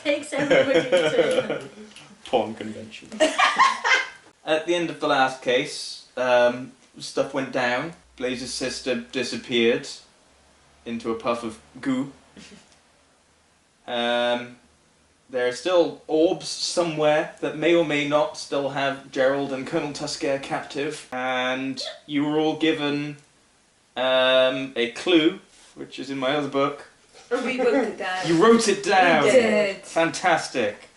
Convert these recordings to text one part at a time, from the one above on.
Takes everybody to Porn convention. At the end of the last case, stuff went down. Blaze's sister disappeared into a puff of goo. There are still orbs somewhere that may or may not still have Gerald and Colonel Tusker captive. And you were all given a clue, which is in my other book. We wrote it down. You wrote it down! We did. Fantastic.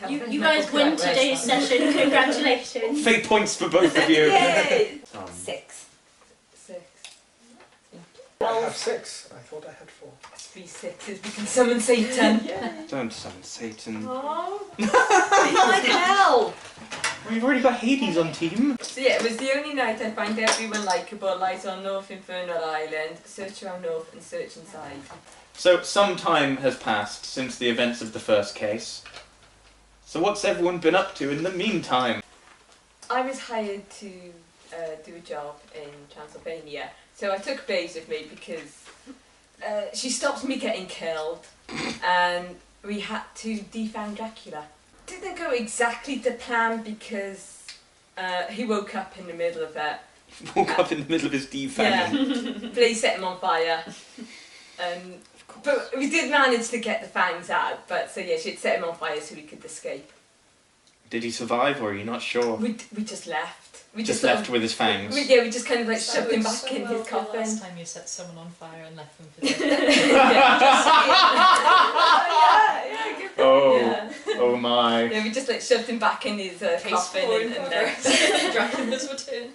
You guys win today's session. Congratulations. Fate points for both of you. Yay! 6. I have 6. I thought I had 4. 3 6s. We can summon Satan. Don't summon Satan. Oh. Like hell! We've already got Hades on team. So yeah, it was the only night I find everyone likeable. Light on North Infernal Island, search around north and search inside. So some time has passed since the events of the first case. So what's everyone been up to in the meantime? I was hired to do a job in Transylvania. So I took Blaze with me because she stopped me getting killed and we had to defang Dracula. Didn't go exactly to plan because he woke up in the middle of it. Woke up in the middle of his defanging. Yeah, Blaze set him on fire. But we did manage to get the fangs out, but so yeah, she'd set him on fire so we could escape. Did he survive or are you not sure? We just left. We just left with his fangs? We just kind of like shoved him back in his coffin. Last time you set someone on fire and left them for dead. Oh my. Yeah, we just like shoved him back in his coffin and Dracula's return.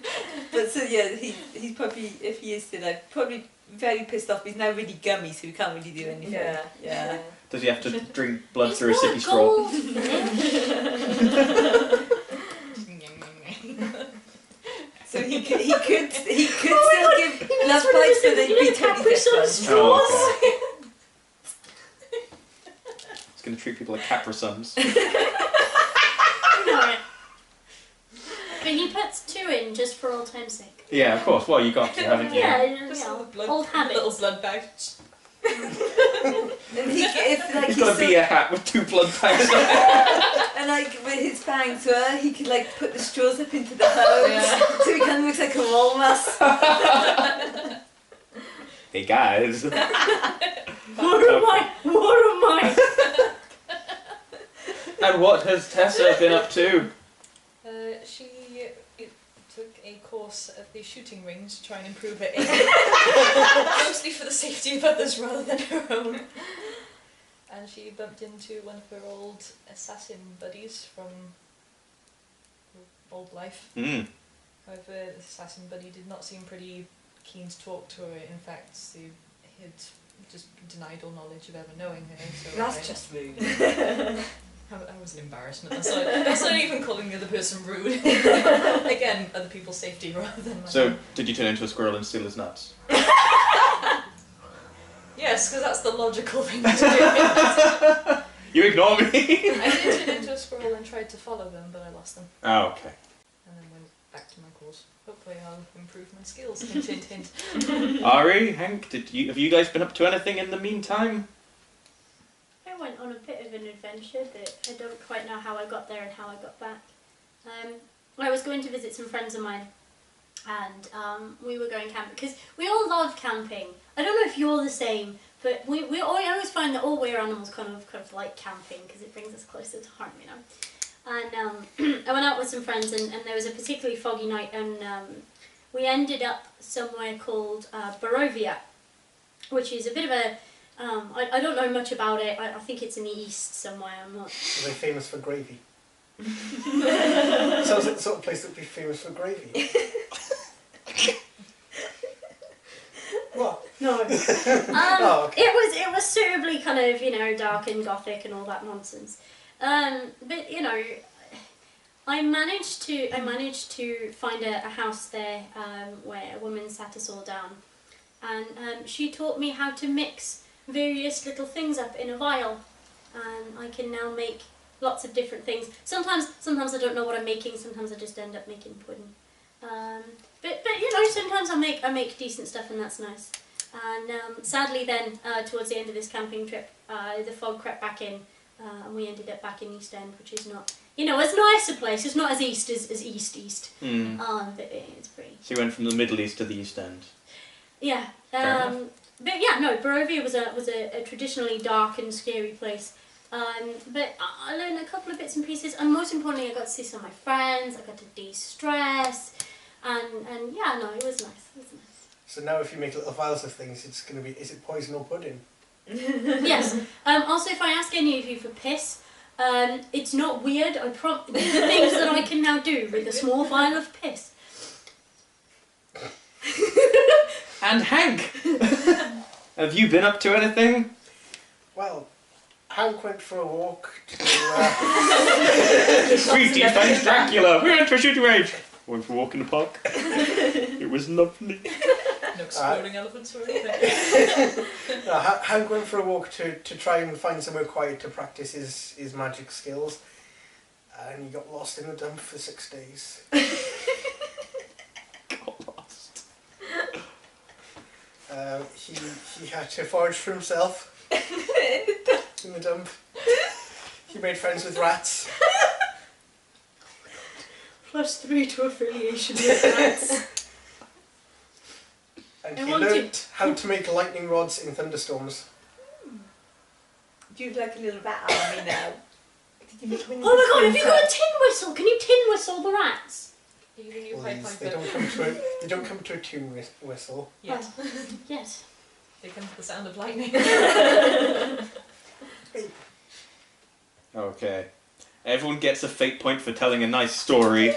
But so yeah, he's probably, if he is still alive, probably very pissed off. He's now really gummy, so he can't really do anything. Yeah. Does he have to drink blood through a sippy straw? So he could still give love bites, but they'd be totally different. Oh, okay. He's going to treat people like Capra Suns. No. But he puts 2 in just for old time's sake. Yeah, of course. Well, you got to, haven't you? Yeah, Just old habits. little blood bags. And He's got a beer hat with 2 blood bags on it. And like with his fangs, he could like put the straws up into the hose, so he kind of looks like a walrus. Hey guys. What am I? And what has Tessa been up to? She took a course at the shooting range to try and improve her aim. Mostly for the safety of others rather than her own. And she bumped into one of her old assassin buddies from old life. Mm. However, the assassin buddy did not seem pretty keen to talk to her. In fact, he had just denied all knowledge of ever knowing her. So That's just rude. I was an embarrassment. That's not even calling the other person rude. Again, other people's safety rather than my So, own. did you turn into a squirrel and steal his nuts? Yes, because that's the logical thing to do. You ignore me! I did turn into a squirrel and tried to follow them, but I lost them. Oh, okay. And then went back to my course. Hopefully I'll improve my skills. Hint, hint, hint. Ari, Hank, have you guys been up to anything in the meantime? I went on a bit of an adventure that I don't quite know how I got there and how I got back. I was going to visit some friends of mine and we were going camping because we all love camping. I don't know if you're the same, but I always find that all we're animals kind of like camping because it brings us closer to home, you know. And I went out with some friends and there was a particularly foggy night and we ended up somewhere called Barovia, which is a bit of a I don't know much about it. I think it's in the east somewhere. I'm not. Are they famous for gravy? Sounds like the sort of place that would be famous for gravy. What? No. Oh, okay. It was suitably kind of, you know, dark and gothic and all that nonsense. But you know, I managed to find a house there where a woman sat us all down, and she taught me how to mix various little things up in a vial, and I can now make lots of different things. Sometimes I don't know what I'm making. Sometimes I just end up making pudding. But you know, sometimes I make decent stuff, and that's nice. And sadly, then towards the end of this camping trip, the fog crept back in, and we ended up back in East End, which is not, you know, as nice a place. It's not as east as East. But it's pretty. So you went from the Middle East to the East End. Yeah. Fair But yeah, no, Barovia was a traditionally dark and scary place. But I learned a couple of bits and pieces, and most importantly, I got to see some of my friends. I got to de-stress, and yeah, no, it was nice. It was nice. So now if you make little vials of things, it's going to be, is it poison or pudding? Yes. Also, if I ask any of you for piss, it's not weird. These are things that I can now do with a small vial of piss. And Hank, have you been up to anything? Well, Hank went for a walk to... We defend Dracula. We went to a shooting range. Went for a walk in the park. It was lovely. No exploding elephants or anything. No, Hank went for a walk to try and find somewhere quiet to practice his magic skills. And he got lost in the dump for 6 days. Got lost. He had to forage for himself in the dump. He made friends with rats. +3 to affiliation with rats. And I he want learnt how to make lightning rods in thunderstorms. Do you have like a little rat army now? Oh my god, have you got a tin whistle? Can you tin whistle the rats? Even you Well, Pied they Piper. don't come to a tune whistle. Yet. Yes. They come to the sound of lightning. Okay. Everyone gets a fate point for telling a nice story,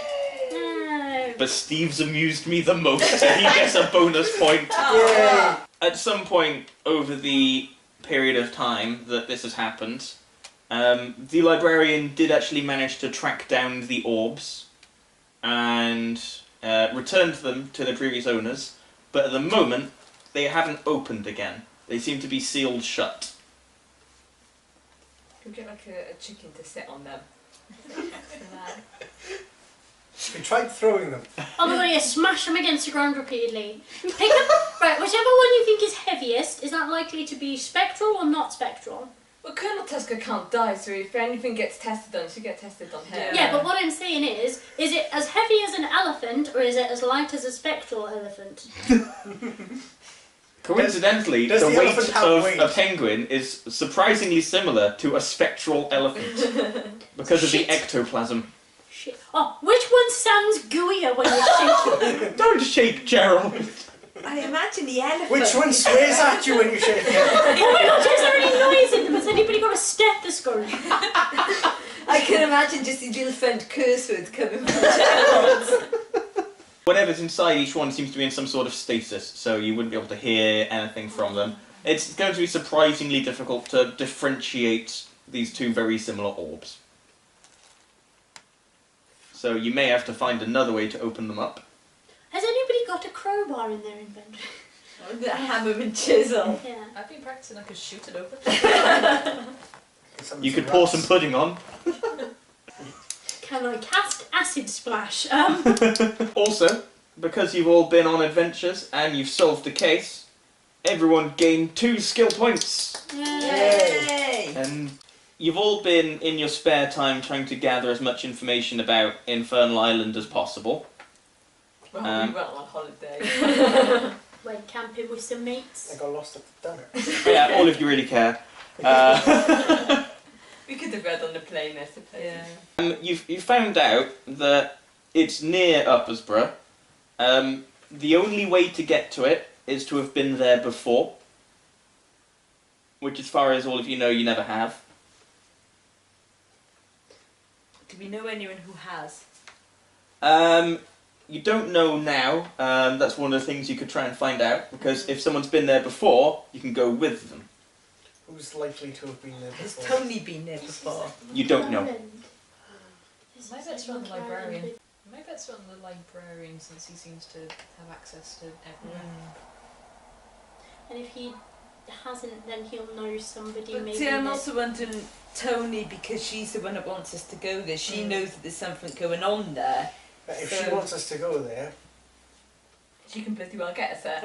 No. but Steve's amused me the most, and he gets a bonus point. Yay! At some point over the period of time that this has happened, the librarian did actually manage to track down the orbs and returned them to their previous owners, but at the moment they haven't opened again. They seem to be sealed shut. You'll get like a chicken to sit on them. We tried throwing them. Oh my god, yeah, smash them against the ground repeatedly. Pick up, right, whichever one you think is heaviest, is that likely to be spectral or not spectral? Well, Colonel Tusker can't die, so if anything gets tested on, it should get tested on him. Yeah, but what I'm saying is it as heavy as an elephant or is it as light as a spectral elephant? Coincidentally, Does the the weight elephant have of weight? a penguin is surprisingly similar to a spectral elephant because of the Shit. ectoplasm. Shit. Oh, which one sounds gooier when you shake it? Don't shake, Gerald! I imagine the elephant. Which one swears at you when you shake it? Oh my god, is there any noise in them? Has anybody got a stethoscope? I can imagine just these little front curse words coming from Gerald. Whatever's inside each one seems to be in some sort of stasis, so you wouldn't be able to hear anything from them. It's going to be surprisingly difficult to differentiate these two very similar orbs. So you may have to find another way to open them up. Has anybody got a crowbar in their inventory? The hammer and chisel. Yeah. I've been practicing, I could shoot it open. You could pour some pudding on. Can I cast acid splash? Also, because you've all been on adventures and you've solved a case, everyone gained 2 skill points. Yay! And you've all been in your spare time trying to gather as much information about Infernal Island as possible. Well, we went on holiday. Went camping with some mates. I got lost at the dinner. Yeah, all of you really care. We could have read on the plane, I suppose. Yeah. You've found out that it's near Uppersborough. The only way to get to it is to have been there before, which, as far as all of you know, you never have. Do we know anyone who has? You don't know now. That's one of the things you could try and find out, because if someone's been there before, you can go with them. Who's likely to have been there Has before? Tony been there before? You don't know. My bet's on the librarian. My bet's on the librarian, since he seems to have access to everywhere. And if he hasn't, then he'll know somebody But maybe. see, I'm that- also wondering Tony, because she's the one that wants us to go there. She knows that there's something going on there. But if she So- wants us to go there, She can pretty well get us there.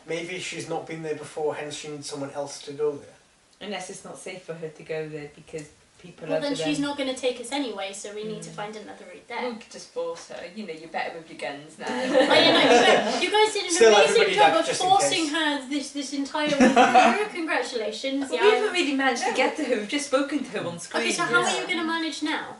maybe she's not been there before, hence she needs someone else to go there. Unless it's not safe for her to go there because people Well, over then them. she's not going to take us anyway, so we need to find another route there. We could just force her. You know, you're better with your guns now. Oh, you guys did an Still amazing everybody job left, of just in forcing case. her this entire way through. Congratulations. Well, we haven't really managed to get to her. We've just spoken to her on screen. Okay, so how are you going to manage now?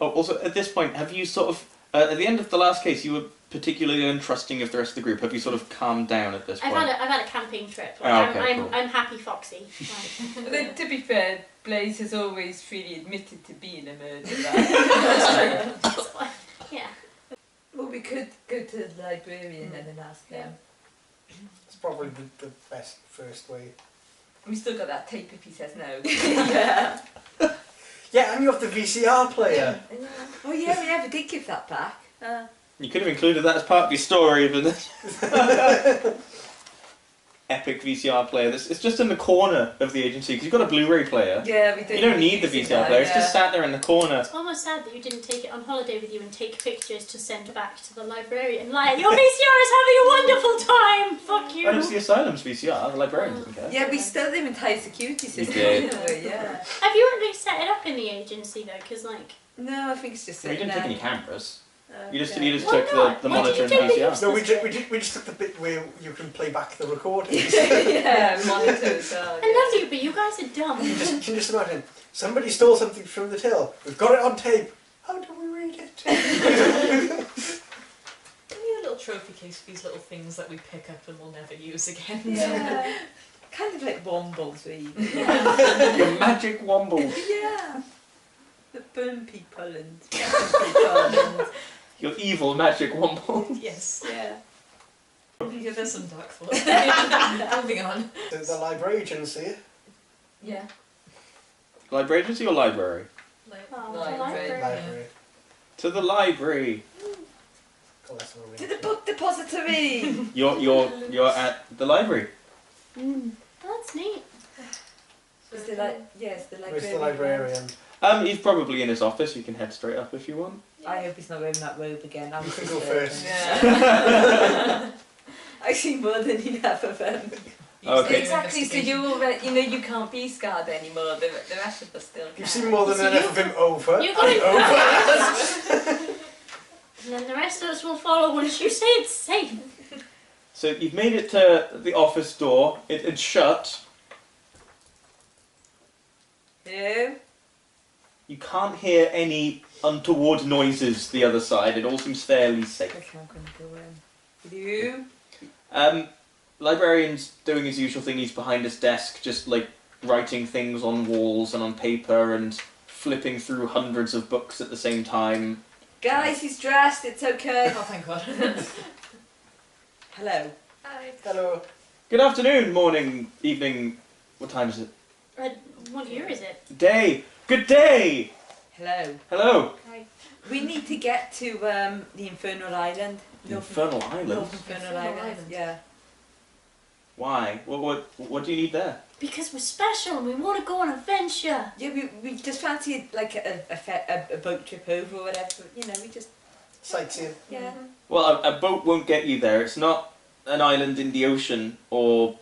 Oh, also, at this point, have you sort of... at the end of the last case, you were particularly untrusting of the rest of the group. Have you sort of calmed down at this I've point? had a camping trip. Like, Oh, okay, I'm cool. happy foxy. Like, But then, to be fair, Blaze has always freely admitted to being a murderer. that's why- yeah. Well, we could go to the librarian and then ask them. It's probably the best first way. We still got that tape if he says no. Yeah. Yeah, and you have the VCR player. Oh yeah, we never did give that back. You could have included that as part of your story, but... Epic VCR player. It's just in the corner of the agency, because you've got a Blu-ray player. Yeah, we did. You don't need the VCR player, it's just sat there in the corner. It's almost sad that you didn't take it on holiday with you and take pictures to send back to the librarian. Like, your VCR is having a wonderful time! Fuck you! And it's the asylum's VCR, the librarian doesn't care. Yeah, we stole their entire security system. did. Didn't we? Yeah. Have you actually set it up in the agency though? Because like... No, I think it's just. You didn't sitting take any there. cameras. You just Yeah. took Why not? the Why did monitor you and take the VCR. use- No, we just took the bit where you can play back the recordings. Yeah, monitors. I love you, but you guys are dumb. You can just imagine, somebody stole something from the till. We've got it on tape. How do we read it? We need a little trophy case for these little things that we pick up and we'll never use again. Yeah. Kind of like wombles, really. Your magic womble. Yeah. That burn people and people and Your evil magic womble. Yes. yeah. Yeah, there's some dark thoughts. Moving on. The library agency. Yeah. Library agency or library? Oh, Library. Library. To the library. Oh, that's what we To the book depository. You're at the library. That's neat. Is the yes, the librarian. Where's the librarian? He's probably in his office. You can head straight up if you want. I hope he's not wearing that robe again. I'm You can go concerned. first. Yeah. I see more than enough of them. Okay. Exactly, so you already, you know, you can't be scarred anymore. The rest of us still can. You've seen more than So enough you- of him over. you got and it. over. And then the rest of us will follow once you say it's safe. So you've made it to the office door. It's shut. Hello? You can't hear any untoward noises the other side. It all seems fairly safe. Okay, I'm going to go in. With you? Librarian's doing his usual thing. He's behind his desk, just like writing things on walls and on paper and flipping through hundreds of books at the same time. Guys, he's dressed, it's okay. Oh, thank God. Hello. Hi. Hello. Good afternoon, morning, evening. What time is it? What year is it? Day. Good day. Hello. Hello. We need to get to the Infernal Island. Infernal Islands. North Infernal Island. Island. Yeah. Why? What do you need there? Because we're special and we want to go on an adventure. Yeah, we just fancied like a boat trip over or whatever. You know, we just Sightseeing. yeah. Well, a boat won't get you there. It's not an island in the ocean or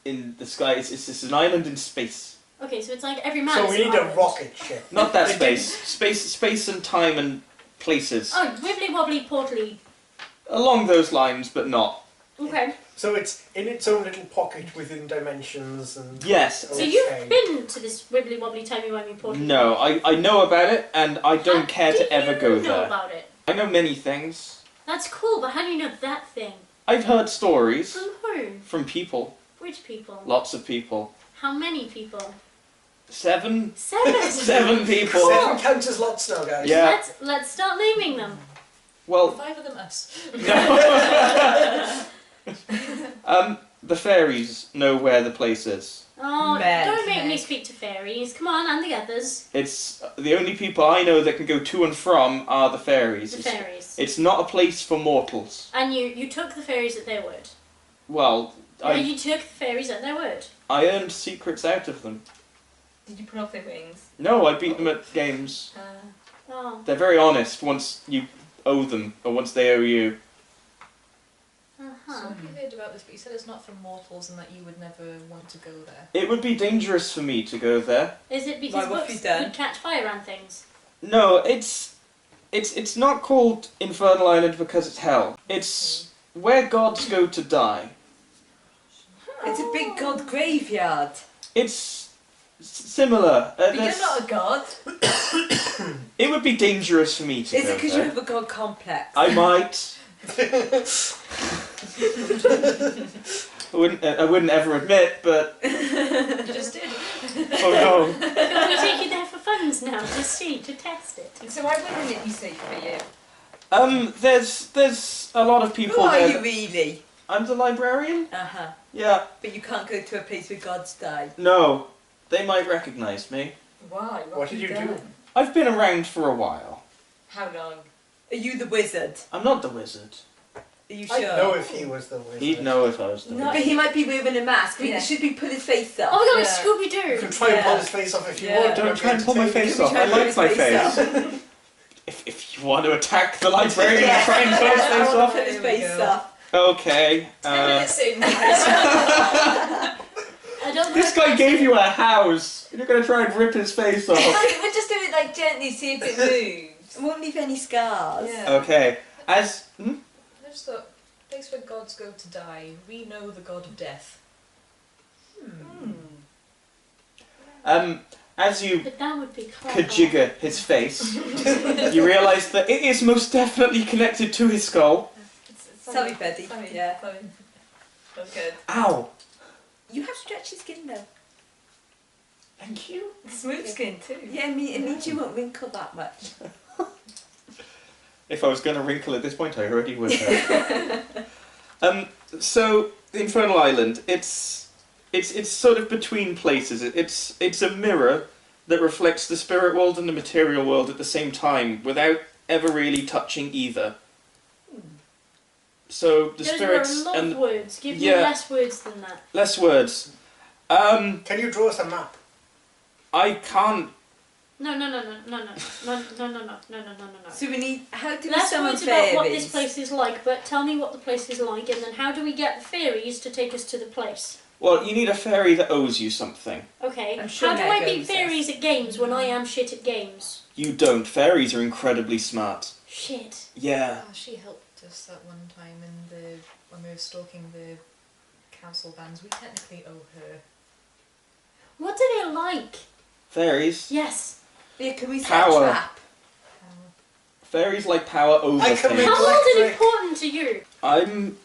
in the sky. It's an island in space. Okay, so it's like every man. So is we an need a island. rocket ship. Not that space and time and places. Oh, wibbly wobbly portally. Along those lines, but not. Okay. So it's in its own little pocket within dimensions and... Yes. So you've been to this wibbly wobbly timey wimey portal? No, I know about it, and I don't care to ever go How do you know there. about it? I know many things. That's cool, but how do you know that thing? I've heard stories From who? from people, Which people? lots of people. How many people? 7? 7. 7 people. Seven counts as lots now, guys. Yeah. Let's start naming them. Well, 5 of them us. the fairies know where the place is. Oh, Meg, don't make me Meg. speak to fairies. Come on, and the others. It's the only people I know that can go to and from are the fairies. The It's- fairies. It's not a place for mortals. And you took the fairies at their word. Well, You took the fairies at their word. I earned secrets out of them. Did you put off their wings? No, I beat them at games. Oh. They're very honest once you owe them, or once they owe you. Uh-huh. Huh. So you heard about this, but you said it's not for mortals and that you would never want to go there. It would be dangerous for me to go there. Is it Why, because what have books you done? would catch fire and things? No, it's not called Infernal Island because it's hell. It's where gods go to die. It's a big god graveyard. It's similar. But you're not a god. It would be dangerous for me to Is go it because you there. have a god complex? I might. I wouldn't ever admit, but You just did. oh Can we take you there for funds now to test it? So why wouldn't it be safe for you? no. There's a lot of people Who are there. you really? I'm the librarian. Uh-huh. Yeah. But you can't go to a place where gods die. No, they might recognise me. Why? What did you do? I've been around for a while. How long? Are you the wizard? I'm not the wizard. Are you I'd sure? know if he was the wizard. He'd know if I was the No, wizard. but he might be wearing a mask. Yeah. Should we pull his face up? Oh my god, Yeah. it's Scooby You Doo! can try and pull Yeah. his face off if you Yeah. want. Don't try and pull my face Can we off. try I and pull like his my face face. If you want to attack the librarian Yeah. and try and pull his I face want off. to pull his There we face go. up. Okay. 10 minutes in, guys. I don't This know guy gave you a house. You're gonna try and rip his face off. We'll just do it like gently, see if it moves. It won't leave any scars. Yeah. Okay. I just thought, place where gods go to die, we know the god of death. As you But that would be clever. kajigger his face, you realise that it is most definitely connected to his skull. Sorry, Betty. Sorry. Yeah. Sorry. That's good. Ow! You have stretchy skin though. Thank you. Smooth skin too. Yeah, it means you won't wrinkle that much. If I was going to wrinkle at this point, I already would have. So the Infernal Island, it's sort of between places. It's a mirror that reflects the spirit world and the material world at the same time, without ever really touching either. So the Those spirits were a lot and of words. Give me yeah. less words than that. less words. Can you draw us a map? I can't. No. So we need. How do we Less summon words about what this fairies? place is like, but tell me what the place is like, and then how do we get the fairies to take us to the place? Well, you need a fairy that owes you something. Okay. I'm sure How do Meg I beat owns fairies at games when I am shit at games? You don't. Fairies are incredibly smart. Shit. Yeah. Oh, she helped us that one time when we were stalking the council vans. We technically owe her. What do they like? Fairies. Yes. Yeah, can we set Power. a trap? Fairies like power over I can things. make- How old and Electric. important to you? I'm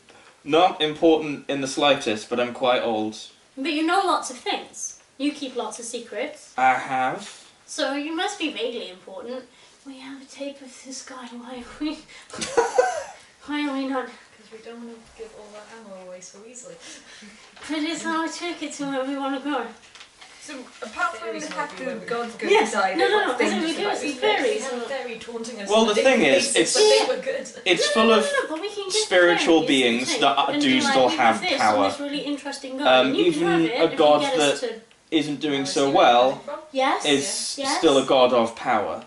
not important in the slightest, but I'm quite old. But you know lots of things. You keep lots of secrets. I have. So you must be vaguely important. We have a tape of this guy. Why are we... Why are we not... Because we don't want to give all that ammo away so easily. But it's our ticket to where we want to go. So apart from Fairies the might fact be that where we gods go Yes. to die, No, what's as in dangerous we do about see this fairies. place? We had a fairy taunting us. Well, on a the daily thing is, basis, it's- but they were good. It's full of But we can get spiritual the fairies, beings the thing, that and do be like, still we have this power. On this really interesting guy. And you even can have it a if god you get us that- to... isn't doing I so see well where Yes. is Yes. still a god of power.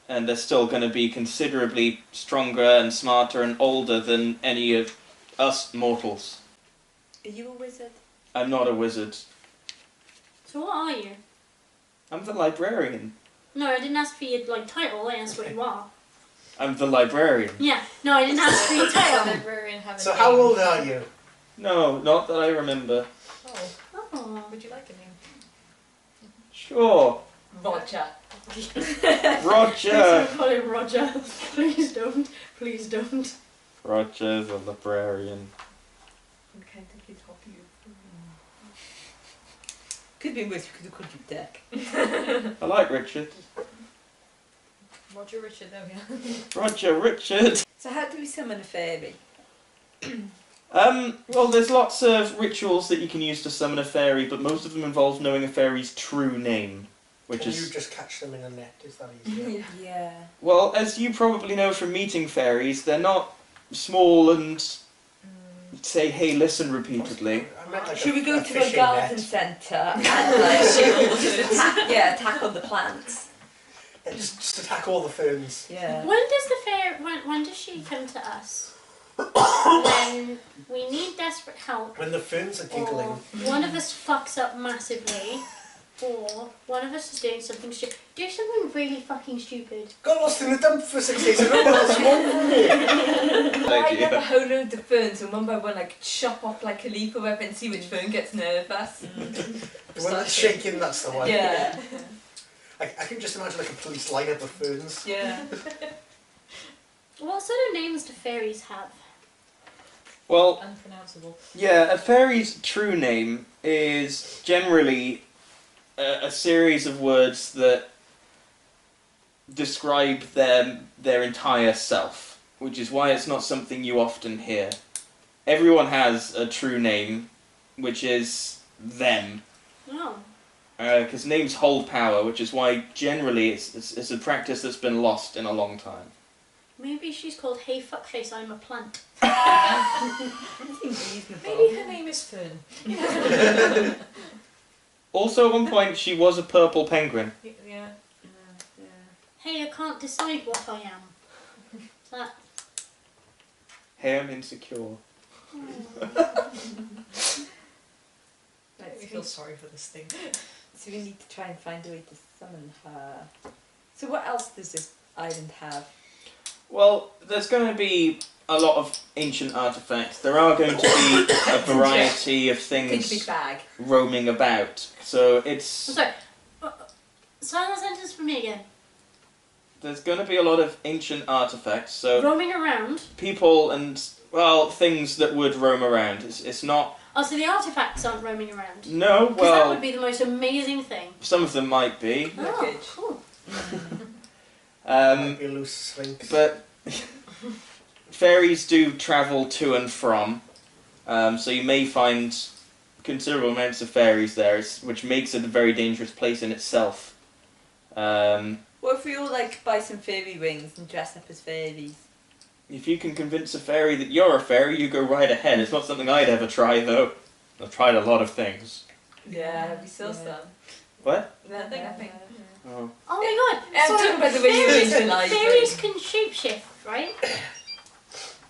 And they're still going to be considerably stronger and smarter and older than any of us mortals. Are you a wizard? I'm not a wizard. So what are you? I'm the librarian. No, I didn't ask for your title. I asked what you are. I'm the librarian. Yeah. No, I didn't ask for your the title. librarian have a So name. how old are you? No, not that I remember. Oh, Oh. would you like a name? Sure. Roger. Roger. Please don't call him Roger. Please don't. Please don't. Roger the librarian. You can't take it off you. Could be worse. You could have called you Dick. I like Richard. Roger Richard, there we are. Roger Richard. So how do we summon a fairy? Well, there's lots of rituals that you can use to summon a fairy, but most of them involve knowing a fairy's true name, which Can is... you just catch them in a net? Is that easy? Yeah. Well, as you probably know from meeting fairies, they're not small and say, hey, listen repeatedly. I meant like Should we go to a fishing garden net. centre and just attack all the plants? Yeah, just attack all the ferns. Yeah. When does the fair? When does she come to us? When when we need desperate help, When the ferns are or giggling. one of us fucks up massively, or one of us is doing something stupid. Do something really fucking stupid. Got lost in the dump for 6 days. I don't know what's wrong with me. I have a whole load of ferns, and one by one, like chop off like a leaf or whatever, and see which fern gets nervous. The one that's shaking, that's the one. Yeah. I can just imagine like a police lineup of ferns. Yeah. What sort of names do fairies have? Well, Unpronounceable. yeah, a fairy's true name is generally a series of words that describe their entire self, which is why it's not something you often hear. Everyone has a true name, which is them. Oh. Because names hold power, which is why generally it's a practice that's been lost in a long time. Maybe she's called Hey Fuckface, I'm a Plant. Maybe her name is Fern. Also, at one point, she was a purple penguin. Yeah. Hey, I can't decide what I am. That. Hey, I'm insecure. I feel sorry for this thing. So we need to try and find a way to summon her. So what else does this island have? Well, there's going to be a lot of ancient artifacts. There are going to be a variety of Take a big things bag. roaming about. So I'm it's sorry. Start that sentence for me again. there's going to be a lot of ancient artifacts. So Roaming around. people and well things that would roam around. It's not. Oh, so the artifacts aren't roaming around. No, Because that well, would be the most amazing thing. some of them might be. Oh, Luggage. cool. Might be a loose sphinx. But fairies do travel to and from, so you may find considerable amounts of fairies there, which makes it a very dangerous place in itself. What if we all like buy some fairy rings and dress up as fairies? If you can convince a fairy that you're a fairy, you go right ahead. It's not something I'd ever try, though. I've tried a lot of things. Yeah, we saw some. What? Nothing. Oh. Oh my god. I'm talking about the way you fairies, visualise fairies it. can shapeshift, right?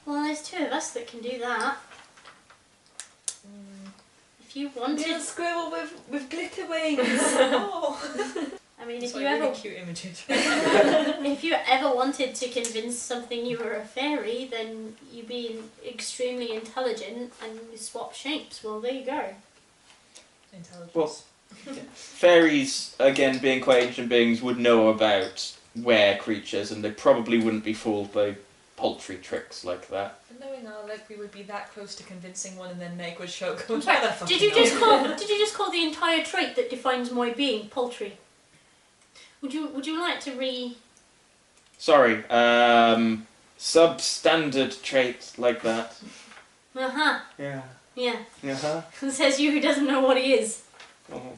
Well, there's two of us that can do that. If you wanted... Little squirrel with glitter wings. I mean, if It's you like ever... really cute images. If you ever wanted to convince something you were a fairy, then you'd be extremely intelligent and you swap shapes. Well, there you go. Intelligence. Well, fairies, again, being quite ancient beings, would know about were creatures, and they probably wouldn't be fooled by paltry tricks like that. And knowing our luck, we would be that close to convincing one, and then Meg would show. I'm sorry, did you just call the entire trait that defines my being paltry? Would you like to Sorry, substandard traits like that. Uh-huh. Yeah. Yeah. Uh-huh. Says you who doesn't know what he is. Oh.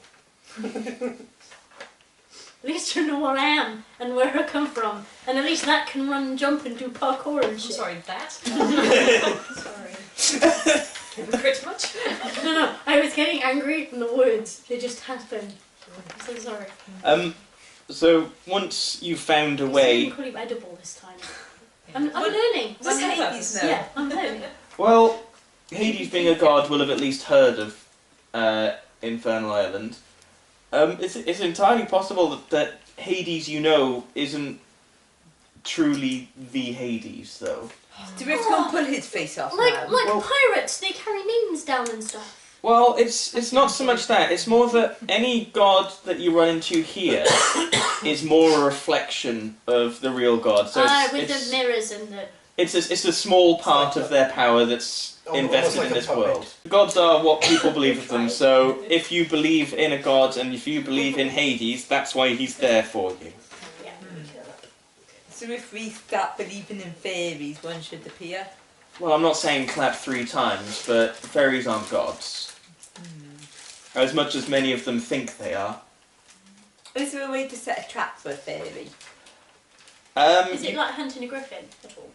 At least you know what I am and where I come from. And at least that can run and jump and do parkour and I'm shit. sorry, that? Sorry. Hypocrite much? No, I was getting angry from the words. They just happened. I'm so sorry. So once you've found a I'm way... call you edible this time. I'm learning. Does Hades know? Yeah, I'm learning. Well, Hades being a god will have at least heard of Infernal Island. It's entirely possible that Hades, you know, isn't truly the Hades, though. Do we have to go and pull his face off Like now? Well- pirates, they carry names down and stuff. Well, it's not so much that. It's more that any god that you run into here is more a reflection of the real god. So With it's the mirrors and the... it's a small part of their power that's invested like in a this puppet. world. Gods are what people believe of them. So if you believe in a god and if you believe in Hades, that's why he's there for you. Yeah. So if we start believing in fairies, one should appear? Well, I'm not saying clap 3 times, but fairies aren't gods. As much as many of them think they are. Is there a way to set a trap for a fairy? Is it like hunting a griffin at all?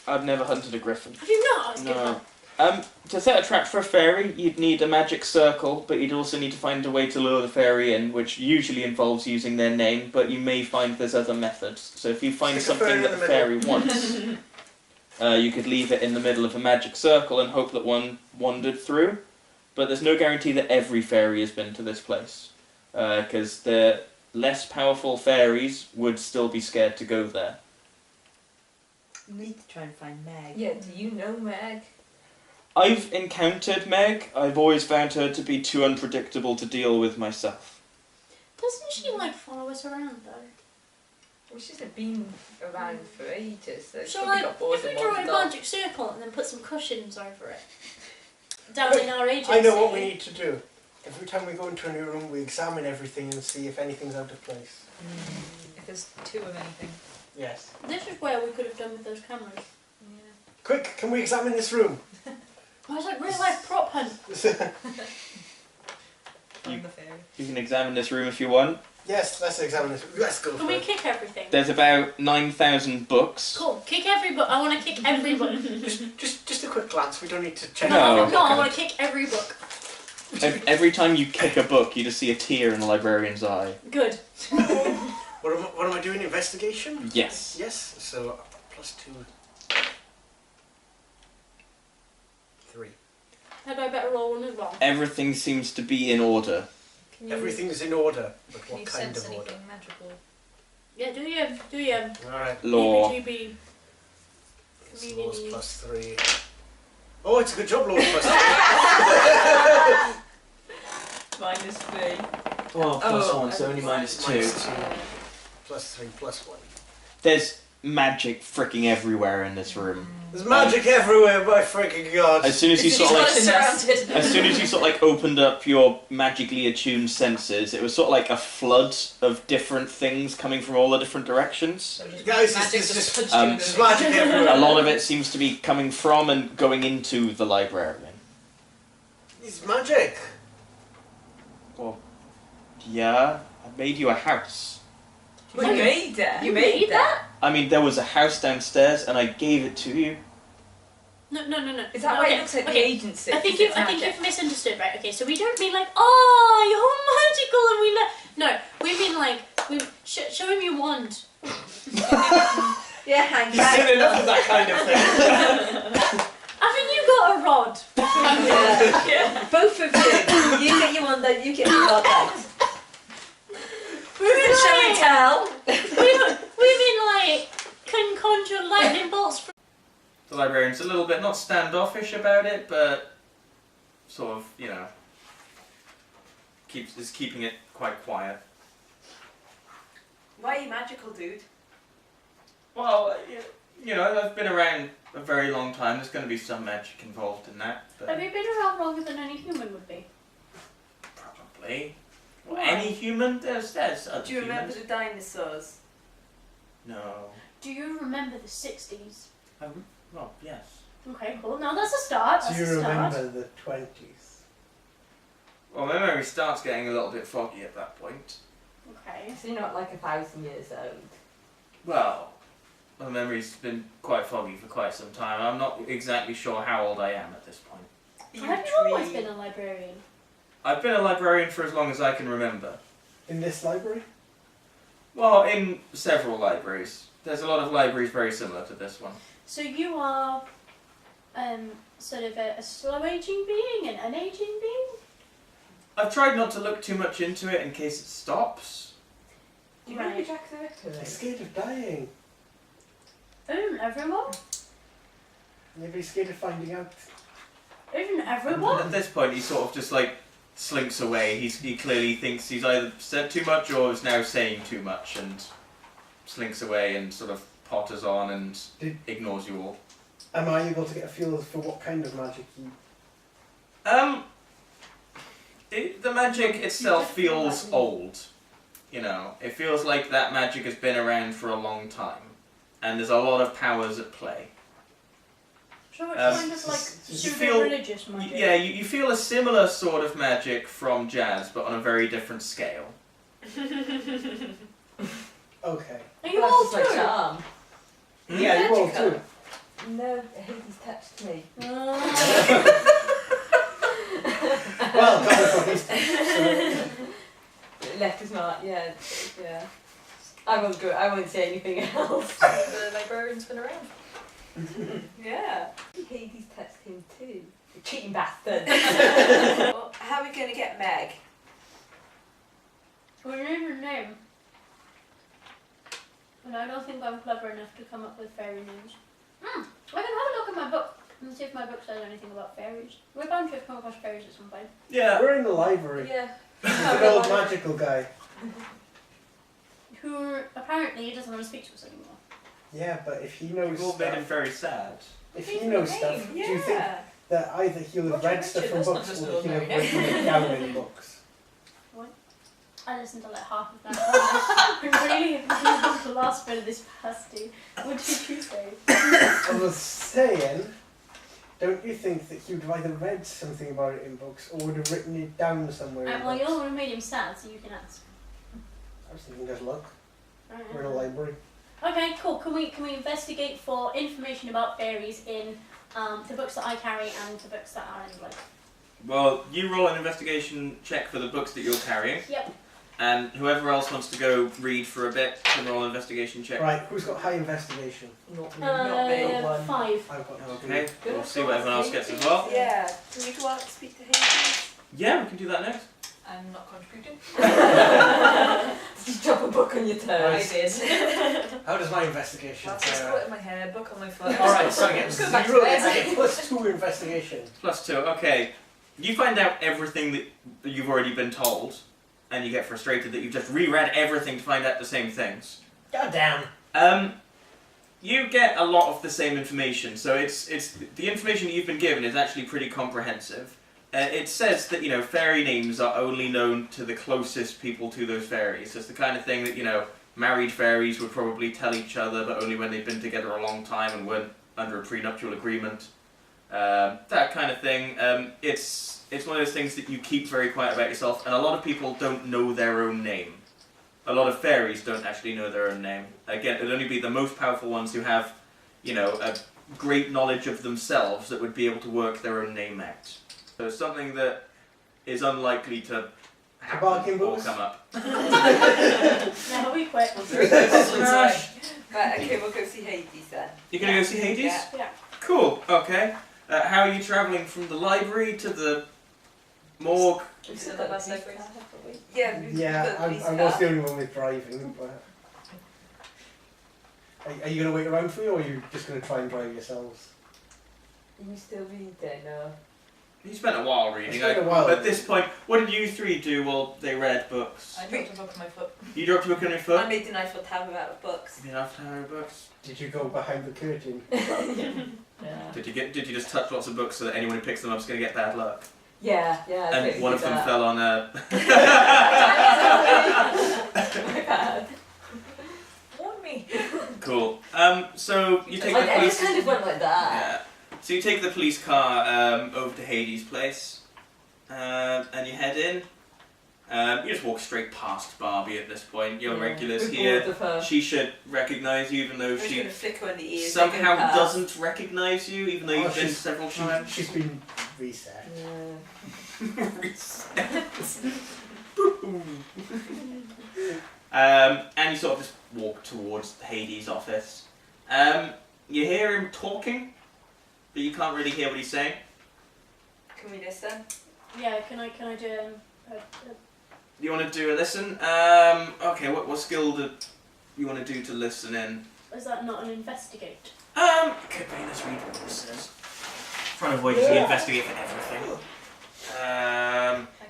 I've never hunted a griffin. Have you not? It's good No. fun. To set a trap for a fairy, you'd need a magic circle, but you'd also need to find a way to lure the fairy in, which usually involves using their name, but you may find there's other methods. So if you find Stick a something fairy that in the the fairy wants, You could leave it in the middle of a magic circle and hope that one wandered through, but there's no guarantee that every fairy has been to this place, because the less powerful fairies would still be scared to go there. You need to try and find Meg. Yeah, do you know Meg? I've encountered Meg. I've always found her to be too unpredictable to deal with myself. Doesn't she like follow us around though? Well, she's been around for ages, so she's So probably like, got bored if we and draw a wandered off. magic circle and then put some cushions over it, down in our agency. I know what we need to do. Every time we go into a new room, we examine everything and see if anything's out of place. If there's two of anything. Yes. This is where we could have done with those cameras. Yeah. Quick, can we examine this room? I was like real life prop hunt. Find the fairy. You can examine this room if you want. Yes, let's examine this. Let's go Can for we it. kick everything? There's about 9,000 books. Cool. Kick every book. I want to kick every book. Just a quick glance. We don't need to check. No. No, I want to kick every book. Every time you kick a book, you just see a tear in the librarian's eye. Good. What am I doing? Investigation? Yes. Yes. So +2. 3. Had I better roll one as well? Everything seems to be in order. Can you, Everything's in order, but can you what kind sense of order? anything magical? Yeah, do you? Alright. Law. EBGB. It's Laws +3. Oh, it's a good job, Laws +3. -3. Oh, Oh, +1, so only -2. +3, +1. There's magic freaking everywhere in this room. There's magic everywhere, my freaking god. As soon as you sort of like, surrounded. as soon as you sort of like opened up your magically attuned senses, it was sort of like a flood of different things coming from all the different directions. Guys, Magic it's just just punched you in there's the magic everywhere. A lot of it seems to be coming from and going into the librarian. It's magic. Yeah, I made you a house. You made it. You made that? I mean, there was a house downstairs and I gave it to you. No. Is that why it looks like the agency? I think 'Cause it's you've magic? misunderstood, right? Okay, so we don't mean like, oh, you're magical and we know. No, we mean like, show him your wand. Yeah, hang You've seen enough of that kind of thing. Haven't you got a rod? Yeah. Both of you. You get your one that you get your rod out. We mean Shall we like, tell? we mean like, can conjure lightning bolts from. The librarian's a little bit not standoffish about it, but sort of, you know, is keeping it quite quiet. Why are you magical, dude? Well, you know, I've been around a very long time. There's going to be some magic involved in that. But Have you been around longer than any human would be? probably. Well, Why? any human? There's other Do you remember humans. the dinosaurs? No. Do you remember the 60s? Well, yes. Okay, cool. Now that's a start. Do That's you a start. remember the 20s? Well, my memory starts getting a little bit foggy at that point. Okay. So you're not like 1,000 years old. Well, my memory's been quite foggy for quite some time. I'm not exactly sure how old I am at this point. Have you always been a librarian? I've been a librarian for as long as I can remember. In this library? Well, in several libraries. There's a lot of libraries very similar to this one. So you are sort of a slow aging being and an aging being? I've tried not to look too much into it in case it stops. Do you remember Right. Jack the Ripper? He's scared of dying. Isn't everyone? Maybe he's scared of finding out. Isn't everyone? At this point, he sort of just like slinks away. He clearly thinks he's either said too much or is now saying too much and slinks away and sort of potters on and ignores you all. Am I able to get a feel for what kind of magic he... The magic itself feels old. You know, it feels like that magic has been around for a long time, and there's a lot of powers at play. So it's kind of like you pseudo feel- religious magic. Yeah, you feel a similar sort of magic from jazz, but on a very different scale. Okay. Are you That's all just like too? charm. Yeah, you all magical. too. No, Hades touched me. Well, coming from his... It left his mark, yeah. I won't say anything else. The librarian's been around. Yeah. Hades text him too. You cheating bastard. Well, how are we going to get Meg? We need a name. And I don't think I'm clever enough to come up with fairy names. I can have a look at my book and see if my book says anything about fairies. We're bound to have come across fairies at some point. Yeah. We're in the library. Yeah. He's an old magical guy. Who apparently doesn't want to speak to us anymore. Yeah, but if he knows We've all made him stuff, very sad. if he knows stuff, do you think Yeah. that either he'll have Roger read stuff Richard, from that's books not or just he'll have ordinary written it down in books? I listened to like half of that. I really want the last bit of this pasty. What did you say? I was saying, don't you think that he would have either read something about it in books or would have written it down somewhere in Well, you're the books? one who made him sad, so you can ask. I was thinking, just look, Alright. we're in a library. Okay, cool. Can we investigate for information about fairies in the books that I carry and the books that are in like? Well, you roll an investigation check for the books that you're carrying. Yep. And whoever else wants to go read for a bit can roll an investigation check. Right, who's got high investigation? Not me. one. 5. I've got no Okay, we'll see what everyone else gets as well. Yeah. Can we go out and speak to Hades? Yeah, we can do that next. I'm not contributing. Did you drop a book on your toe? I Nice. did. How does my investigation That's a fare? split in my hair, book on my foot. Alright, so I get Let's go back to 0, bed. I get +2 investigation. +2, okay. You find out everything that you've already been told, and you get frustrated that you've just reread everything to find out the same things. God damn. You get a lot of the same information, so it's the information that you've been given is actually pretty comprehensive. It says that, fairy names are only known to the closest people to those fairies. It's the kind of thing that, married fairies would probably tell each other, but only when they've been together a long time and weren't under a prenuptial agreement. That kind of thing. It's one of those things that you keep very quiet about yourself, and a lot of people don't know their own name. A lot of fairies don't actually know their own name. Again, it would only be the most powerful ones who have, a great knowledge of themselves that would be able to work their own name out. So it's something that is unlikely to happen Barking or books? come up. Now we quit. Smash! Right, okay, we'll go see Hades then. You're gonna go see Hades? Yeah. Yeah. Cool, okay. How are you travelling from the library to the morgue? We've still got that segues. Yeah, we've Yeah, got I these was cars. the only one with driving, but... Are you going to wait around for me, or are you just going to try and drive yourselves? You still reading? No. You spent a while reading. I spent a while. At this point, what did you three do while they read books? I dropped a book on my foot. You dropped a book on your I foot? made an Eiffel Tower out of books. You have to have books. Did you go behind the curtain? Yeah. Did you just touch lots of books so that anyone who picks them up is going to get bad luck? Yeah. I And totally one did of them that. fell on a... My bad. Warn me. Cool. So you take Like, the I police... just kind of went like that. Yeah. So you take the police car over to Hades' place, and you head in. You just walk straight past Barbie at this point. Your regulars We're here. bored of her. She should recognise you, even though I'm just she going to flick her in the ears. somehow doesn't recognise you, even though Oh, you've been she's- several times. She's been reset. And you sort of just walk towards Hades' office. You hear him talking, but you can't really hear what he's saying. Can we listen? Yeah. Can I do You want to do a listen? Okay, what skill do you want to do to listen in? is that not an investigate? Could be. Let's read what it says. Trying to avoid using investigate for everything.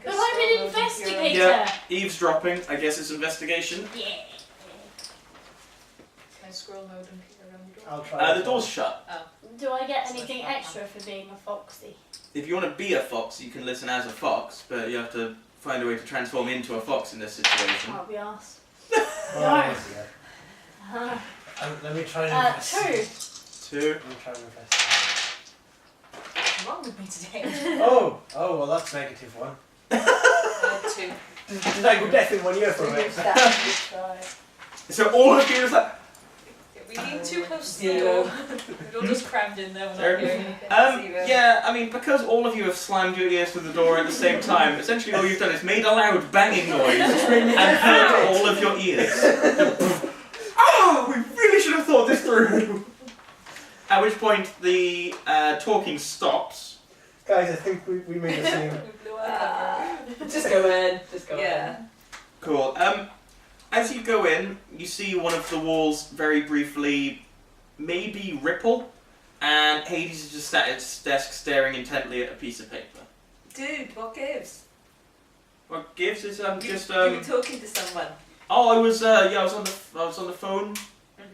But I'm an investigator. Yeah, eavesdropping. I guess it's investigation. Yeah. Can I scroll mode and peek around the door? I'll try. The door's shut. Do I get anything extra for being a foxy? If you want to be a fox, you can listen as a fox, but you have to find a way to transform into a fox in this situation. I'll be arsed. Oh, No. yeah. Let me try and investigate. 2. 2. Let me try and investigate. What's wrong with me today? Oh, well, that's -1. 2. Did I go deaf in 1 year from it? Try. So all of you is like, We being too close to the Zero. door. We're all just crammed in there. We're Sure. not hearing anything. yeah, I mean, because all of you have slammed your ears to the door at the same time, essentially all you've done is made a loud banging noise and hurt all of your ears. Oh, we really should have thought this through. At which point the talking stops. Guys, I think we made a scene. We blew our cover. Just go in. Just go Yeah. Cool. As you go in, you see one of the walls very briefly maybe ripple, and Hades is just sat at his desk staring intently at a piece of paper. Dude, what gives? What gives is You were talking to someone. Oh, I was on the phone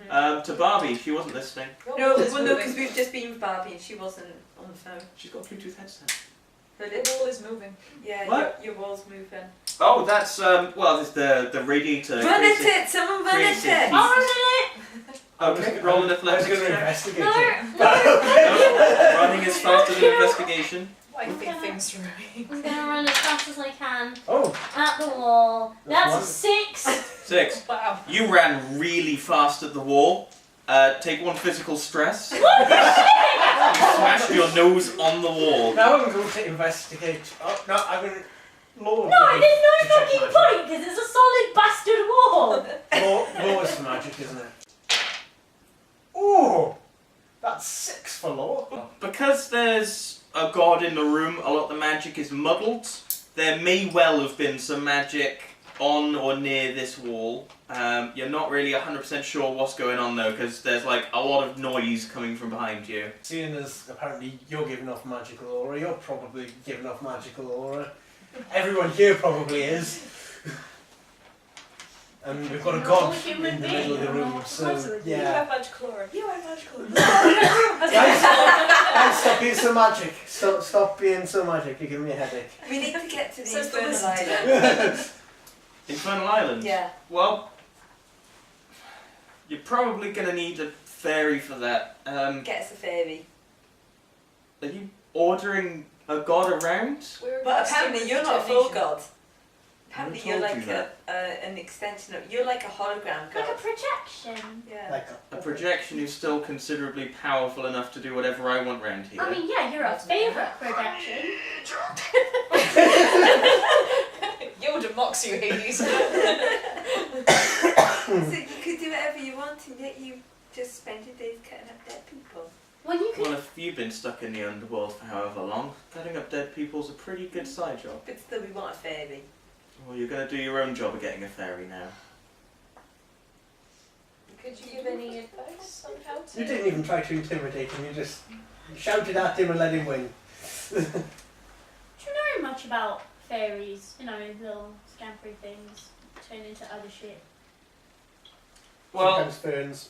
to Barbie. She wasn't listening. No, because we've just been with Barbie and she wasn't on the phone. She's got a Bluetooth headset. The wall is moving. Yeah, What? your wall's moving. Oh, that's there's the radiator. Run at it! Someone run at it! I'll run it! Okay, roll an I was athletics going to check. investigate No, it. No, running is faster than investigation. I think Okay. things through. I'm gonna run as fast as I can Oh, at the wall. That's a That's 6. 6. Wow. You ran really fast at the wall. Take 1 physical stress. You smashed your nose on the wall. now I'm going to investigate. Oh, no, I'm going to... Law. No, there's no fucking point because it's a solid bastard wall. Law is for magic, isn't it? Oh, that's 6 for law. Because there's a god in the room, a lot of the magic is muddled. There may well have been some magic on or near this wall. You're not really 100% sure what's going on though, because there's like a lot of noise coming from behind you. Seeing as apparently you're giving off magical aura, you're probably giving off magical aura. Everyone here probably is. And we've got a god in the middle of the room, so You yeah. have magical aura. You have magical aura. Guys, stop being so magic. Stop being so magic. You're giving me a headache. We need to get to the Says the Infernal wizard. Island. Infernal Islands? Yeah. Well, you're probably going to need a fairy for that. Get us a fairy. Are you ordering a god around? But apparently you're not a full Detonation. god. Apparently Who you're told like you that? an extension of... You're like a hologram god. Like a projection. Yeah. Like A projection who's still considerably powerful enough to do whatever I want round here. I mean, yeah, you're a favourite projection. Yoda mocks you, Hades. So you could do whatever you want and yet you just spend your days cutting up dead people. When you could. Well, if you've been stuck in the underworld for however long, cutting up dead people's a pretty good side job. But still we want a fairy. Well, you're going to do your own job of getting a fairy now. Could you give any advice on how to... you didn't even try to intimidate him. You just shouted at him and let him win. Do you know much about fairies? You know, little scampery things turn into other shit. Well, Sometimes ferns.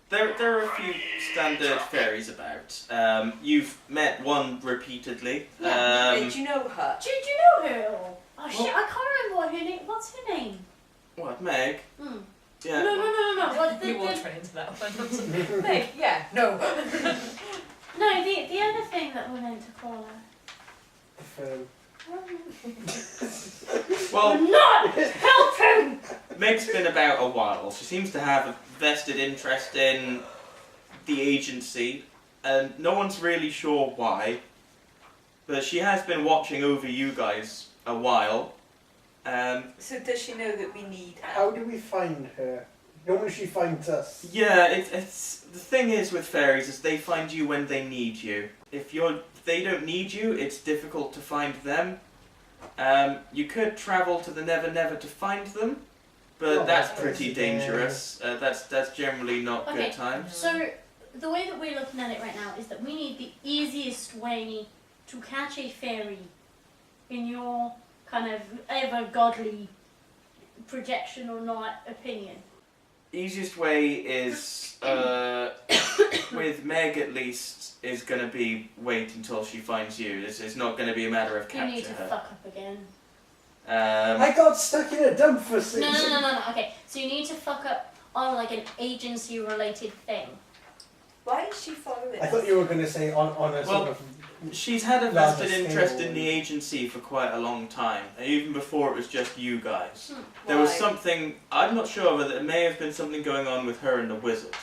there are a few standard fairies about. You've met one repeatedly. Hey, do you know her? Do you know her at all? Oh shit, I can't remember what her name. What's her name? What, Meg? Hmm. Yeah. No. What the, You will the, train into that one. Meg, yeah, no. no, the other thing that we're meant to call her. The fern. Well, We're not helping. Meg's been about a while. She seems to have a vested interest in the agency, and no one's really sure why. But she has been watching over you guys a while. So does she know that we need her? How do we find her? Normally she finds us. Yeah, it's the thing is with fairies is they find you when they need you. If they don't need you, it's difficult to find them. You could travel to the Never Never to find them, but Oh, that's that's pretty yeah. dangerous. That's generally not Okay. good times. So the way that we're looking at it right now is that we need the easiest way to catch a fairy in your kind of ever godly projection or not opinion. Easiest way is, with Meg at least, is going to be wait until she finds you. It's not going to be a matter of You need capture to her. fuck up again. I got stuck in a dump for 6 No. Okay, so you need to fuck up on like an agency related thing. Why is she following I us? thought you were going to say on a Well, sort of... She's had a Larger vested interest scale. in the agency for quite a long time, even before it was just you guys. There was Why? something, I'm not sure whether it may have been something going on with her and the wizard.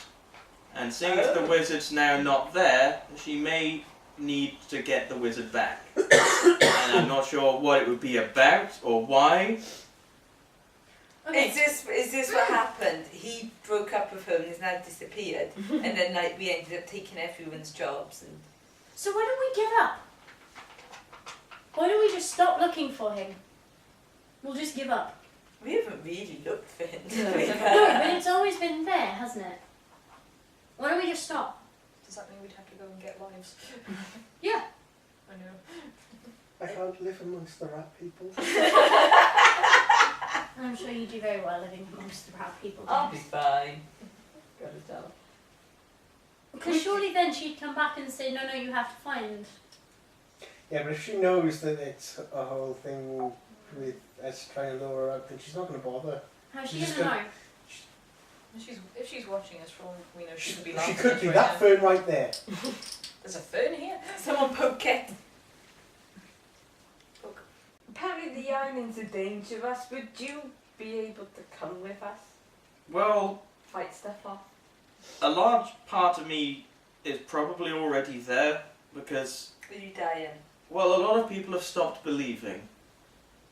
And seeing as the wizard's now not there, she may need to get the wizard back. And I'm not sure what it would be about or why. Okay. Is this what happened? He broke up with her and has now disappeared, and then like we ended up taking everyone's jobs and. So why don't we give up? Why don't we just stop looking for him? We'll just give up. We haven't really looked for him. No, but it's always been there, hasn't it? Why don't we just stop? Does that mean we'd have to go and get wives? Yeah. I know. I can't live amongst the rat people. I'm sure you do very well living amongst the rat people. I'll be fine. Gotta tell. Because surely then she'd come back and say, no, you have to find. Yeah, but if she knows that it's a whole thing with us trying to lure her up, then she's not going to bother. How's she She's going to know? If she's watching us, for all we know, she could be She laughing could at be us that right fern right there. now. There's a fern here. Someone poke it. Apparently the islands are dangerous. Would you be able to come with us? Well, Fight stuff off? a large part of me is probably already there because, Are you dying? well, a lot of people have stopped believing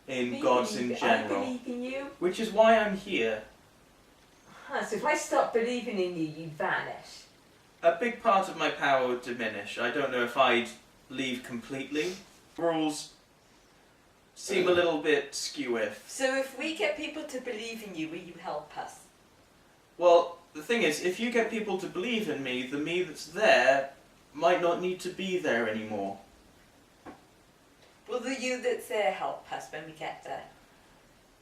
in gods in general, I believe in you. which is why I'm here. Huh, so if I stop believing in you, you vanish. A big part of my power would diminish. I don't know if I'd leave completely. Rules seem a little bit skew-if. So if we get people to believe in you, will you help us? Well, the thing is, if you get people to believe in me, the me that's there might not need to be there anymore. Will the you that's there help us when we get there?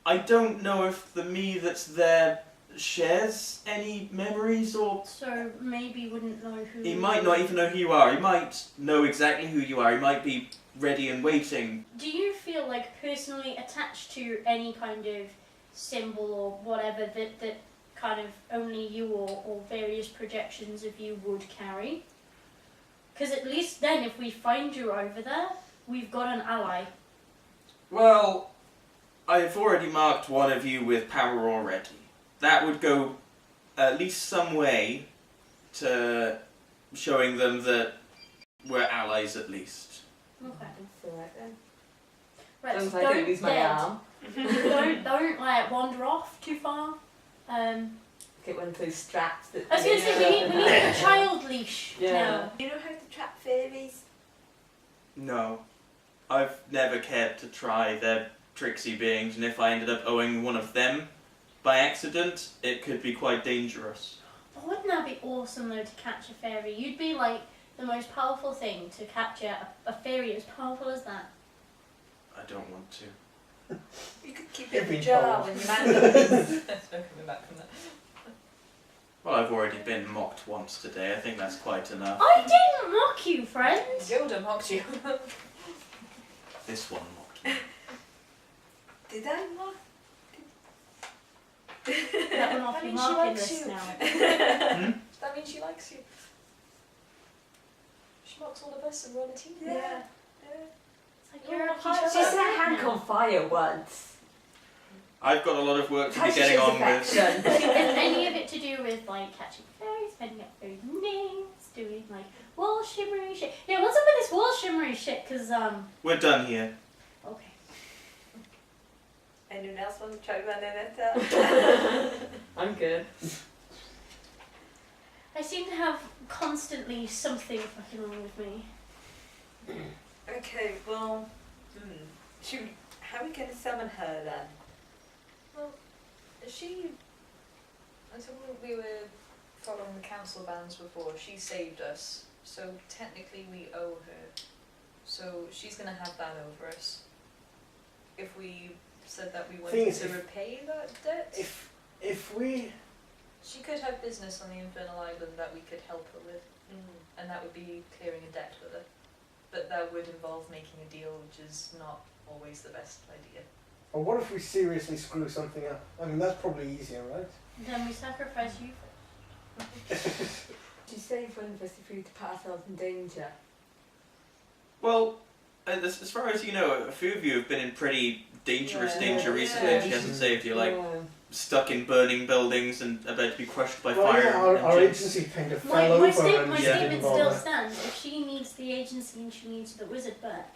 I don't know if the me that's there shares any memories, or So maybe wouldn't know who. he might not even know who you are. He might know exactly who you are. He might be ready and waiting. Do you feel like personally attached to any kind of symbol or whatever that kind of only you or various projections of you would carry? Because at least then if we find you over there, we've got an ally. Well, I've already marked one of you with power already. That would go at least some way to showing them that we're allies at least. Okay. That's alright then. Right, As so long as I don't don't lose my dead. arm. don't like wander off too far. Get one of those straps that. I was going to say we need a child leash Yeah. now. You know how to trap fairies? No, I've never cared to try. They're tricksy beings, and if I ended up owing one of them by accident, it could be quite dangerous. Oh, wouldn't that be awesome though to catch a fairy? You'd be like the most powerful thing to capture a fairy as powerful as that. I don't want to. You could keep You've it in a been jar told. when you man them. There's no coming back from that. Well, I've already been mocked once today. I think that's quite enough. I didn't mock you, friend. Yoda mocked you. This one mocked me. Did I not? That one off I your mean, she marking likes list you. now. That means she likes you. She mocks all of us and we're on a team. Yeah. It's like you're a She hard She set Hank now. on fire once. I've got a lot of work to How be she getting shows on with. affection. Is any of it to do with like catching fairies, finding out fairy names, doing like wool shimmery shit? Yeah, what's up with this wool shimmery shit? Cause We're done here. okay. Anyone else want to try running it up? I'm good. I seem to have constantly something fucking wrong with me. Okay, well, how are we going to summon her then? Well, she. Until we were following the council bans before, she saved us. So technically we owe her. So she's going to have that over us. If we said that we Thing wanted is, to repay that debt, If we... she could have business on the Infernal Island that we could help her with. And that would be clearing a debt with her. But that would involve making a deal, which is not always the best idea. Or what if we seriously screw something up? I mean, that's probably easier, right? Then we sacrifice you. She saved one of us if we were to put ourselves in danger. Well, as far as you know, a few of you have been in pretty dangerous Yeah. danger recently, and she hasn't saved you. Like, Yeah. stuck in burning buildings and about to be crushed by Well, fire. yeah, our engines. agency kind of My, fell over my and statement she didn't still bother. stands. If she needs the agency and she needs the wizard back,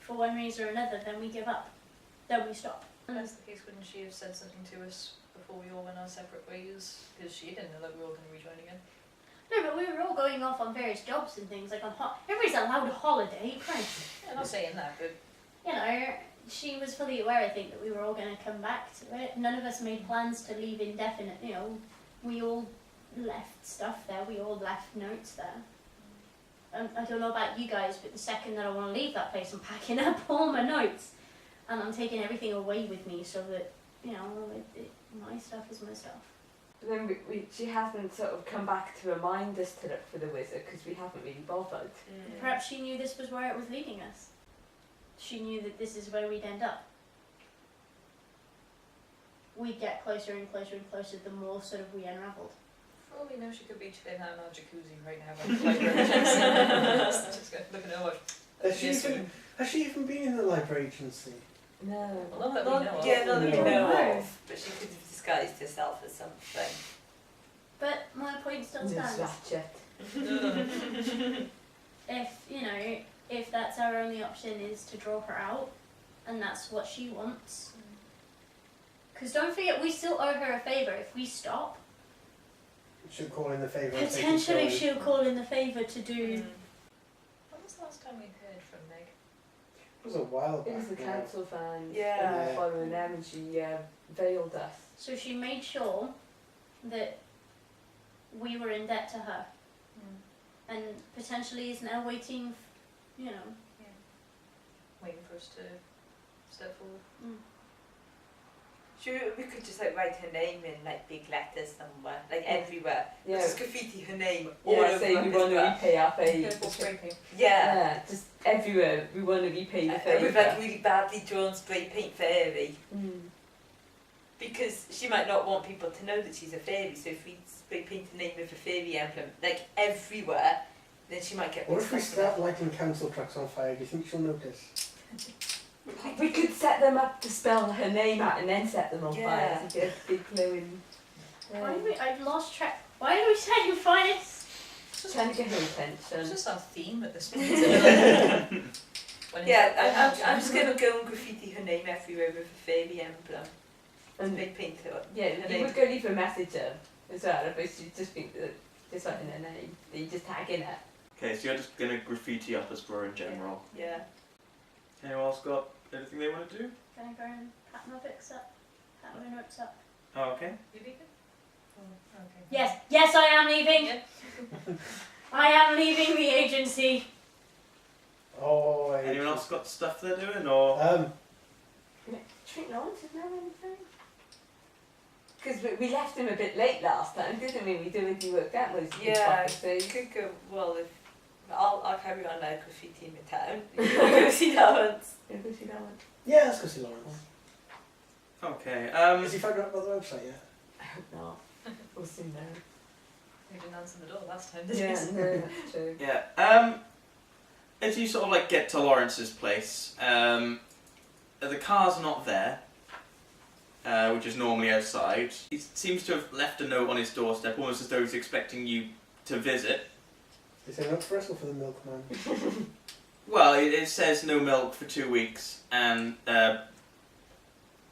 for one reason or another, then we give up. Then we stop. If that's the case, wouldn't she have said something to us before we all went our separate ways? Because she didn't know that we were all going to rejoin again. No, but we were all going off on various jobs and things, like on everybody's allowed a holiday, Christ. Yeah, I'm not saying that, but You know, she was fully aware, I think, that we were all going to come back to it. None of us made plans to leave indefinite, you know, we all left stuff there, we all left notes there. I don't know about you guys, but the second that I want to leave that place, I'm packing up all my notes. And I'm taking everything away with me so that, you know, my stuff is my stuff. But then she hasn't sort of come back to remind us to look for the wizard because we haven't really bothered. Perhaps she knew this was where it was leading us. She knew that this is where we'd end up. We'd get closer and closer and closer the more sort of we unravelled. for all we know, she could be chilling out in our jacuzzi right now. Just looking at her watch. Has she even been in the library agency? No. Well, not that we know of. Yeah, not that we No. know of. But she could have disguised herself as something. But my point still Miss stands. Ratchet. If that's our only option is to draw her out, and that's what she wants. Because don't forget, we still owe her a favour. If we stop, She'll call in the favour. potentially she'll call in the favour to do. When was the last time we heard from Meg? It was a while back. It was the now. council fans. Yeah. Following them, and she veiled us. So she made sure that we were in debt to her, and potentially is now waiting, Waiting for us to step forward. Sure, we could just like write her name in like big letters somewhere, like everywhere. Yeah. Just graffiti her name all Yeah, over say we want to Uppersborough. repay our fee. Purple spray paint. Yeah. Just everywhere we want to repay the With favour. like really badly drawn spray paint fairy. Because she might not want people to know that she's a fairy, so if we spray paint the name of a fairy emblem like everywhere, then she might get What if we suspected. start lighting council trucks on fire? Do you think she'll notice? We could set them up to spell her name out and then set them on Yeah. fire to get a big glowing. I've lost track. Why are we saying finest? Trying to get her It's attention. just our theme at this point. Yeah, I'm just going to go and graffiti her name everywhere with a fairy emblem. And Spray paint her. yeah, her you name. would go leave a message her as well, but she just think that just writing her name, that you just tag in it. Okay, so you're just going to graffiti Uppersborough in general. Yeah. Anyone else got anything they want to do? Can I go and pat my books up? Pat my notes up? Oh, okay. You leaving? Oh, okay. Yes, I am leaving. Yeah. I am leaving the agency. Oh, Anyone else got stuff they're doing, or? Do you think Lawrence is know anything? Because we left him a bit late last time, didn't we? We didn't work out most of the Yeah, prophecies. could go, well, if I'll carry on now graffiti in the town. You can go see Lawrence. Yeah, go see Lawrence. yeah, let's go see Lawrence. Okay. Has he found out about the website yet? I hope not. We'll soon know. We didn't answer the door last time, did Yeah, we? no, that's true. Yeah. As you sort of like get to Lawrence's place, the car's not there, which is normally outside. He seems to have left a note on his doorstep, almost as though he's expecting you to visit. Is there a note for us or for the milkman? Well, it says no milk for 2 weeks, and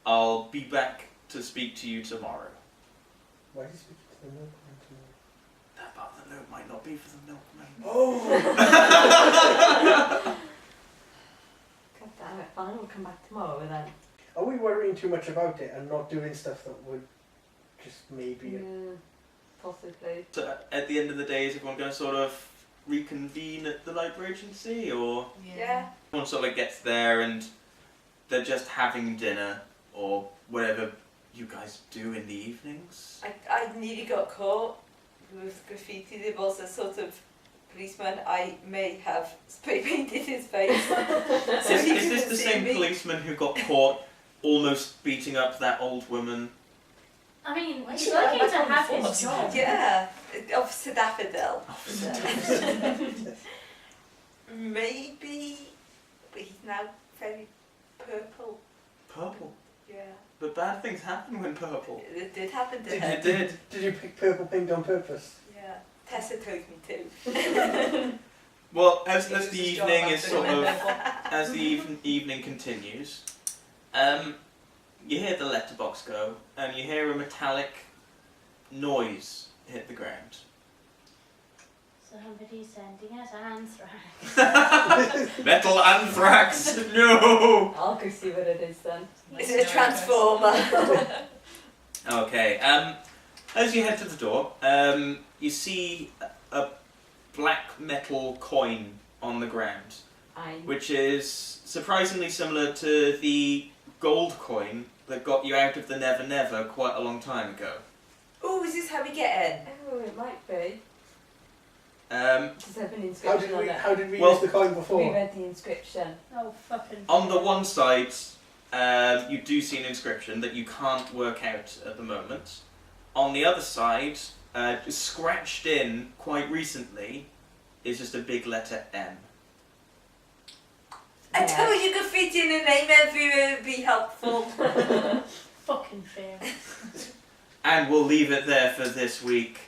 I'll be back to speak to you tomorrow. Why did he speak to the milkman tomorrow? That part of the note might not be for the milkman. Oh! God damn it, fine, we'll come back tomorrow then. Are we worrying too much about it and not doing stuff that would just maybe... Yeah, possibly. So at the end of the day, is everyone going to sort of reconvene at the library agency, or Yeah. everyone sort of like gets there and they're just having dinner or whatever you guys do in the evenings? I nearly got caught with graffiti. There was a sort of policeman. I may have spray painted his face. So Is he this couldn't the see same me. policeman who got caught almost beating up that old woman? I mean, Why he's should I lucky have to that have before his us? job. Yeah, Officer Daffodil. Maybe, but he's now very purple. Purple. Yeah, But bad things happen when purple. it did happen to It him. did. Did you pick purple paint on purpose? Yeah, Tessa told me to. Well, as He was the his job evening is after sort he of went there. as the evening continues, you hear the letterbox go, and you hear a metallic noise hit the ground. Somebody's sending us anthrax. Metal anthrax! No! I'll go see what it is then. Is it a transformer? Okay, as you head to the door, you see a black metal coin on the ground, which is surprisingly similar to the gold coin that got you out of the Never Never quite a long time ago. Oh, is this how we get in? Oh, it might be. Does it have an How inscription did on we it? how did we Well, use the coin We before? read the inscription. Oh, fucking. On the one side, you do see an inscription that you can't work out at the moment. On the other side, scratched in quite recently, is just a big letter M. I told you could fit in a name everywhere would be helpful. Fucking fair. And we'll leave it there for this week.